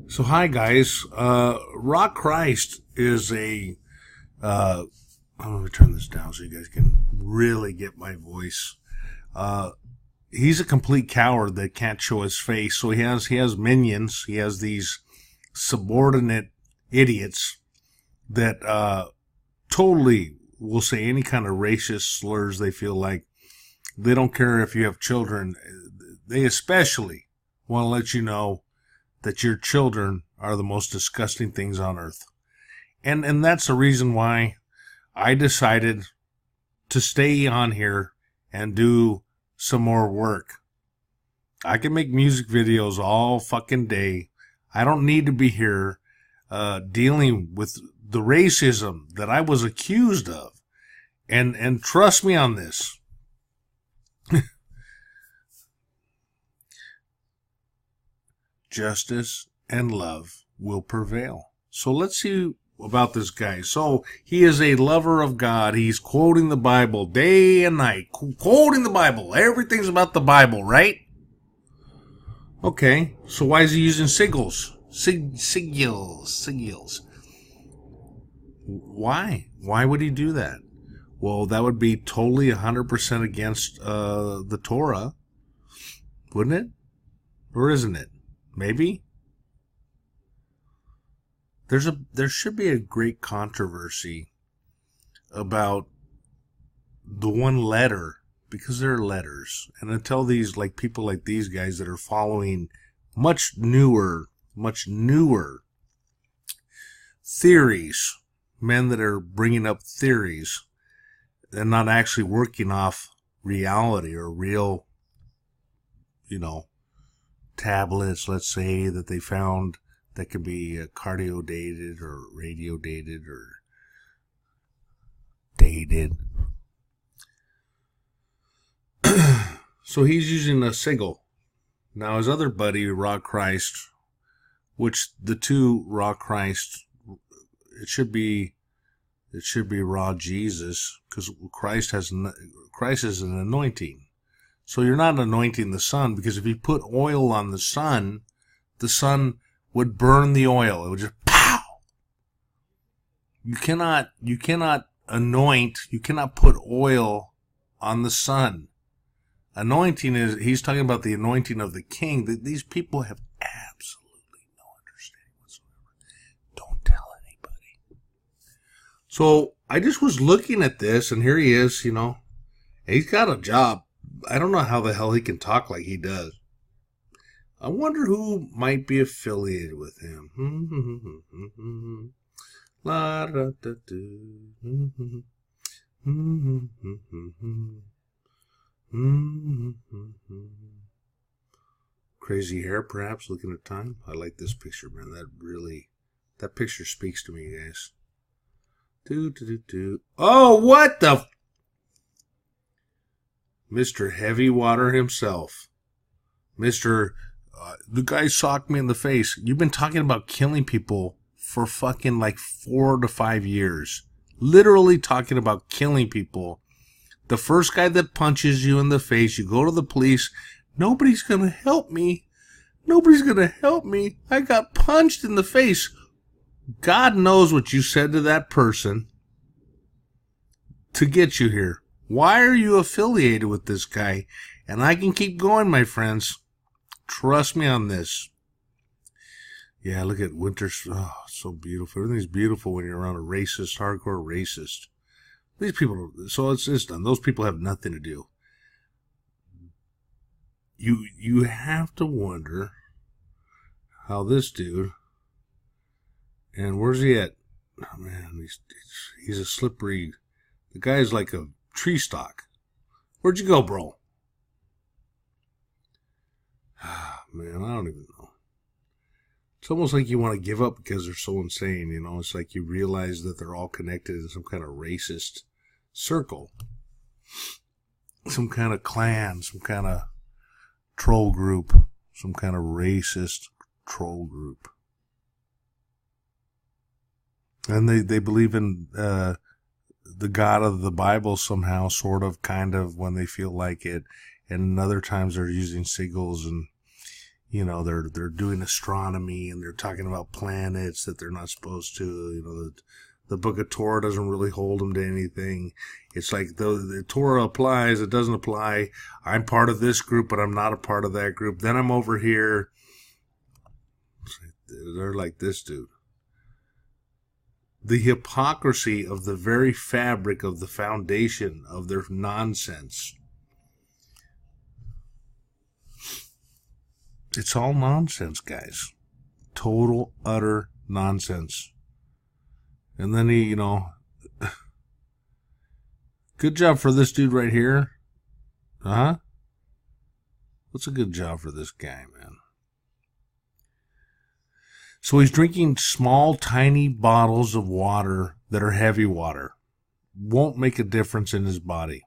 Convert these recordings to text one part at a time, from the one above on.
So hi guys, Rock Christ is I'm gonna turn this down so you guys can really get my voice. Uh, he's a complete coward that can't show his face. So he has minions. He has these subordinate idiots that totally will say any kind of racist slurs they feel like. They don't care if you have children. They especially want to let you know that your children are the most disgusting things on earth. And that's the reason why I decided to stay on here and do some more work. I can make music videos all fucking day. I don't need to be here dealing with the racism that I was accused of. And trust me on this. Justice and love will prevail. So let's see about this guy. So he is a lover of God. He's quoting the Bible day and night. Quoting the Bible. Everything's about the Bible, right? Okay. So why is he using sigils? Sigils. Why? Why would he do that? Well, that would be totally 100% against the Torah, wouldn't it? Or isn't it? Maybe. There should be a great controversy about the one letter, because they're letters, and until these people like these guys that are following much newer theories, men that are bringing up theories and not actually working off reality or real, tablets, let's say, that they found that could be cardio dated or radio dated or dated. So he's using a sigil. Now his other buddy, Rock Christ, which the two Rock Christ, it should be Raw Jesus, because Christ is an anointing. So you're not anointing the sun, because if you put oil on the sun would burn the oil. It would just pow. You cannot anoint. You cannot put oil on the sun. Anointing he's talking about the anointing of the king. These people have absolutely no understanding whatsoever. Don't tell anybody. So I just was looking at this, and here he is, he's got a job. I don't know how the hell he can talk like he does. I wonder who might be affiliated with him. Crazy hair, perhaps, looking at time. I like this picture, man. That picture speaks to me, guys. Oh, what the... Mr. Heavy Water himself. The guy socked me in the face. You've been talking about killing people for fucking 4 to 5 years. Literally talking about killing people. The first guy that punches you in the face, you go to the police. Nobody's going to help me. I got punched in the face. God knows what you said to that person to get you here. Why are you affiliated with this guy? And I can keep going, my friends. Trust me on this. Yeah, look at Winters. Oh, so beautiful. Everything's beautiful when you're around a racist, hardcore racist. These people, so it's done. Those people have nothing to do. You have to wonder how this dude, and where's he at? Oh, man, he's a slippery, the guy's like a tree stalk. Where'd you go, bro? Man, I don't even know. It's almost like you want to give up because they're so insane, It's like you realize that they're all connected in some kind of racist circle. Some kind of clan, some kind of troll group, some kind of racist troll group. And they believe in the God of the Bible somehow, sort of, kind of, when they feel like it. And other times they're using sigils and, they're doing astronomy and they're talking about planets that they're not supposed to. The Book of Torah doesn't really hold them to anything. It's like the Torah applies, it doesn't apply. I'm part of this group, but I'm not a part of that group. Then I'm over here. They're like this dude. The hypocrisy of the very fabric of the foundation of their nonsense. It's all nonsense, guys. Total, utter nonsense. And then he, good job for this dude right here. What's a good job for this guy, man? So he's drinking small, tiny bottles of water that are heavy water. Won't make a difference in his body.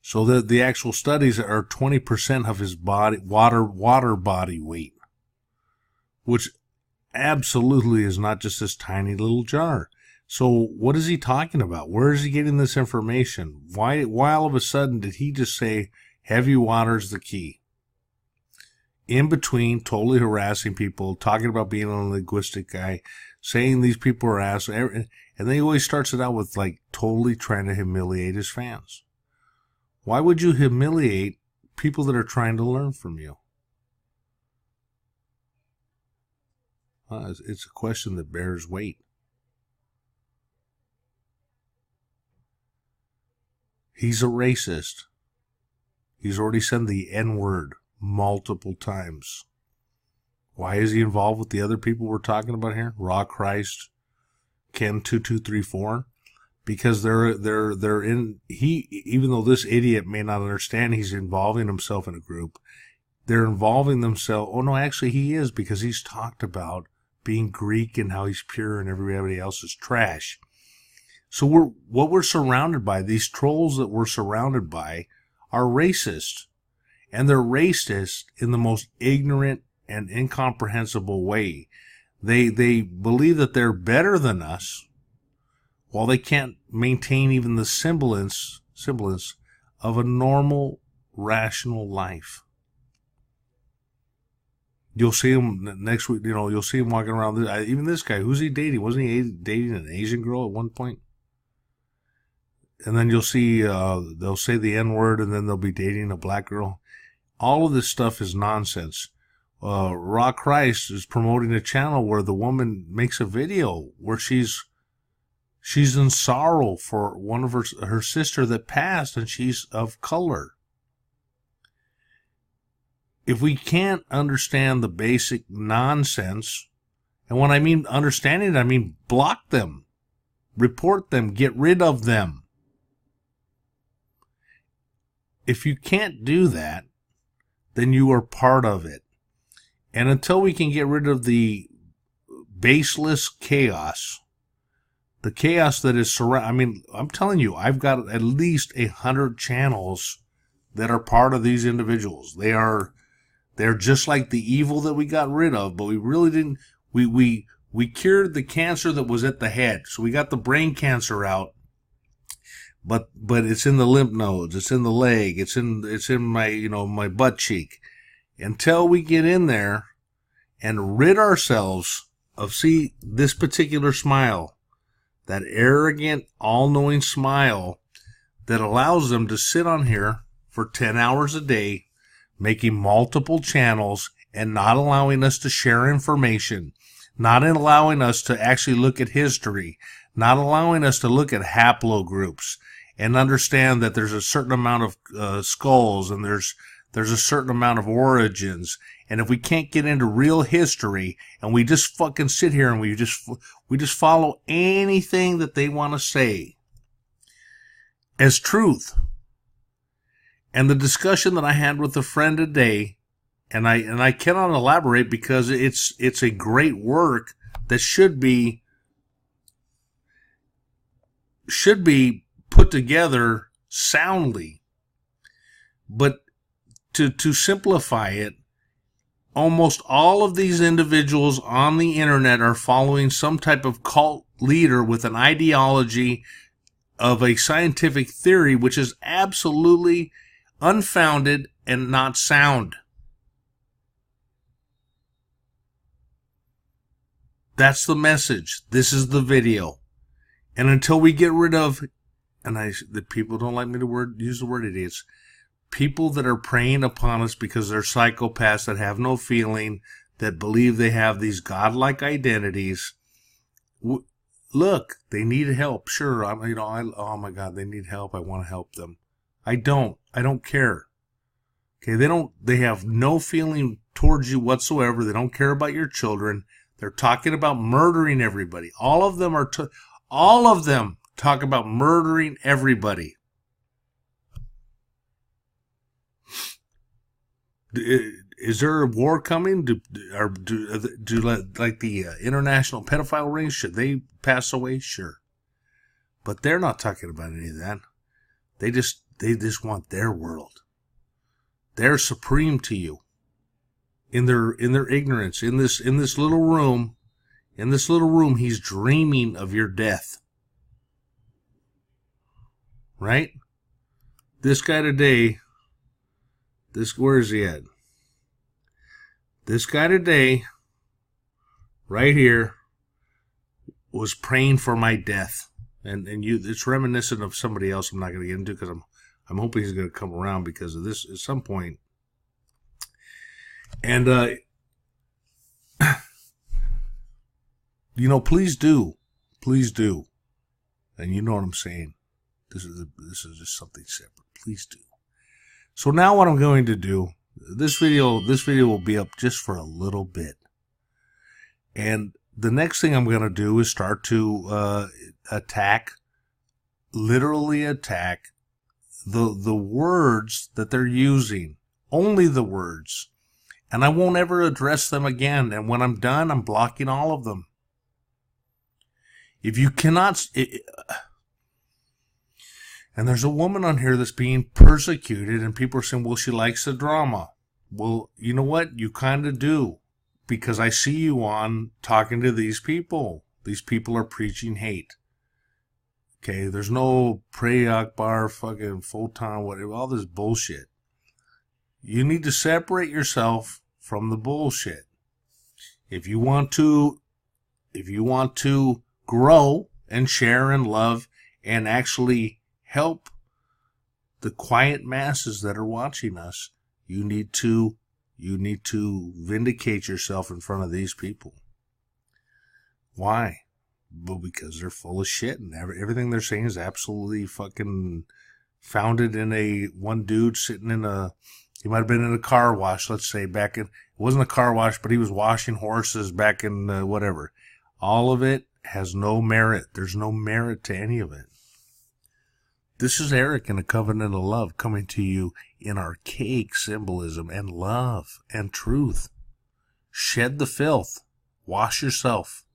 So the actual studies are 20% of his body, water body weight, which absolutely is not just this tiny little jar. So what is he talking about? Where is he getting this information? Why all of a sudden did he just say heavy water is the key? In between, totally harassing people, talking about being a linguistic guy, saying these people are assholes, and then he always starts it out with like totally trying to humiliate his fans. Why would you humiliate people that are trying to learn from you? It's a question that bears weight. He's a racist. He's already said the N-word multiple times. Why is he involved with the other people we're talking about here? Raw Christ, Ken 2234. Because they're in, even though this idiot may not understand he's involving himself in a group, they're involving themselves. Oh no, actually he is, because he's talked about being Greek and how he's pure and everybody else is trash. So what we're surrounded by, these trolls that we're surrounded by, are racist. And they're racist in the most ignorant and incomprehensible way. They believe that they're better than us, while they can't maintain even the semblance of a normal, rational life. You'll see him next week, you'll see him walking around. Even this guy, who's he dating? Wasn't he dating an Asian girl at one point? And then you'll see, they'll say the N-word, and then they'll be dating a black girl. All of this stuff is nonsense. Raw Christ is promoting a channel where the woman makes a video where she's in sorrow for one of her sister that passed, and she's of color. If we can't understand the basic nonsense, and when I mean understanding it, I mean block them, report them, get rid of them. If you can't do that, then you are part of it. And until we can get rid of the baseless chaos, the chaos that is I'm telling you, I've got at least 100 channels that are part of these individuals. They're just like the evil that we got rid of, but we really didn't. We cured the cancer that was at the head, so we got the brain cancer out. But it's in the lymph nodes, it's in the leg, it's in my my butt cheek. Until we get in there and rid ourselves of this particular smile, that arrogant, all-knowing smile that allows them to sit on here for 10 hours a day, making multiple channels and not allowing us to share information, not allowing us to actually look at history, not allowing us to look at haplogroups and understand that there's a certain amount of skulls and there's a certain amount of origins. And if we can't get into real history and we just fucking sit here and we just follow anything that they want to say as truth. And the discussion that I had with a friend today, and I cannot elaborate because it's a great work that should be put together soundly. But to simplify it, almost all of these individuals on the internet are following some type of cult leader with an ideology of a scientific theory which is absolutely unfounded and not sound. That's the message. This is the video. And until we get rid of, the people don't like me to use the word idiots, people that are preying upon us because they're psychopaths that have no feeling, that believe they have these godlike identities. Look, they need help. Sure, oh my God, they need help. I want to help them. I don't care. Okay, they have no feeling towards you whatsoever. They don't care about your children. They're talking about murdering everybody. All of them talk about murdering everybody. Is there a war coming? Do like the international pedophile rings, should they pass away? Sure. But they're not talking about any of that. They just want their world. They're supreme to you. In their ignorance, in this little room, he's dreaming of your death. Right? This guy today, where is he at? This guy today, right here, was praying for my death. And it's reminiscent of somebody else I'm not going to get into, because I'm hoping he's going to come around because of this at some point. And, please do. And you know what I'm saying. This is just something separate. Please do. So now what I'm going to do, this video will be up just for a little bit. And the next thing I'm going to do is start to literally attack the words that they're using. Only the words. And I won't ever address them again. And when I'm done, I'm blocking all of them. If you cannot... And there's a woman on here that's being persecuted, and people are saying, well, she likes the drama. Well, you know what? You kind of do. Because I see you on talking to these people. These people are preaching hate. Okay, there's no Pray Akbar, fucking Photon, whatever, all this bullshit. You need to separate yourself from the bullshit. If you want to grow and share and love and actually help the quiet masses that are watching us, you need to vindicate yourself in front of these people. Why? Well, because they're full of shit, and everything they're saying is absolutely fucking founded in one dude sitting he might have been in a car wash, let's say, it wasn't a car wash, but he was washing horses back in whatever. All of it has no merit. There's no merit to any of it. This is Eric in a covenant of love, coming to you in archaic symbolism and love and truth. Shed the filth. Wash yourself.